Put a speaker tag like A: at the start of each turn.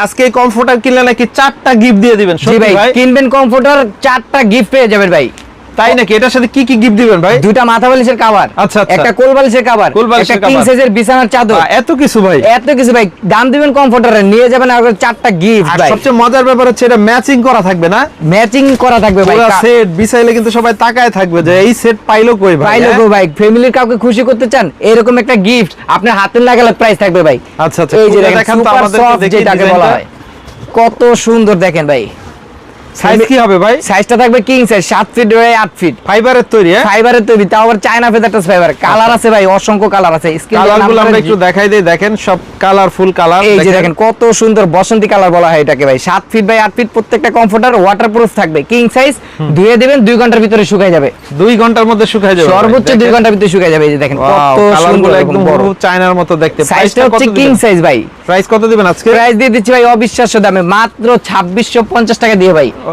A: আজকে এই কমফোর্টার কিনলে নাকি 4টা গিফট দিয়ে দিবেন।
B: জি ভাই, কিনবেন কমফোর্টার 4টা গিফট পেয়ে যাবেন ভাই।
A: তাই নাকি? এটার সাথে কি কি গিফট দিবেন ভাই?
B: দুইটা মাথা বালিশের কভার,
A: আচ্ছা আচ্ছা,
B: একটা কোল বালিশের কভার, একটা কিং সাইজের বিছানার চাদর।
A: এত কিছু ভাই,
B: এত কিছু ভাই। দাম দিবেন কমফোর্টারে, নিয়ে যাবেন আর 4টা গিফট
A: আর
B: ভাই।
A: সবচেয়ে মজার ব্যাপার হচ্ছে এটা ম্যাচিং করা থাকবে না?
B: ম্যাচিং করা থাকবে ভাই।
A: পুরো সেট বিছাইলে কিন্তু সবাই তাকায় থাকবে যে এই সেট পাইলো কই ভাই।
B: পাইলো গো ভাই। ফ্যামিলির কাউকে খুশি করতে চান, এরকম একটা গিফট আপনার হাতে লাগালে প্রাইস থাকবে ভাই।
A: আচ্ছা আচ্ছা,
B: এই যে
A: পুরো
B: দেখেন
A: দেখান তো
B: সুপার
A: আমাদেরকে
B: সফট
A: দেখি
B: যেটাকে বলা হয়, কত সুন্দর দেখেন ভাই।
A: সাইজ কি হবে ভাই?
B: সাইজটা থাকবে king size, 7 feet by 8 feet.
A: ফাইবারের তৈরি? হ্যাঁ,
B: ফাইবারের তৈরি, তাও আবার China feather touch fibre. Colour আছে ভাই, অসংখ্য কালার আছে।
A: কালারগুলো আমরা একটু দেখাই দেই, দেখেন সব কালারফুল কালার।
B: এই যে দেখেন কত সুন্দর বসন্তী কালার বলা হয় এটাকে ভাই। 7 ফিট বাই 8 ফিট প্রত্যেকটা কমফোর্টার, ওয়াটারপ্রুফ থাকবে, কিং সাইজ। ধুয়ে দিবেন 2 ঘন্টার ভিতরে শুকায় যাবে।
A: 2 ঘন্টার মধ্যে শুকায় যাবে,
B: সর্বোচ্চ 2 ঘন্টার ভিতরে শুকায় যাবে। এই যে দেখেন কত সুন্দর,
A: একদম বড় চায়নার মতো দেখতে।
B: সাইজটা হচ্ছে কিং সাইজ ভাই।
A: প্রাইস কত দিবেন আজকে?
B: প্রাইস দিয়ে দিচ্ছি ভাই অবিশ্বাস্য দামে, মাত্র 2650 টাকা দিয়ে ভাই।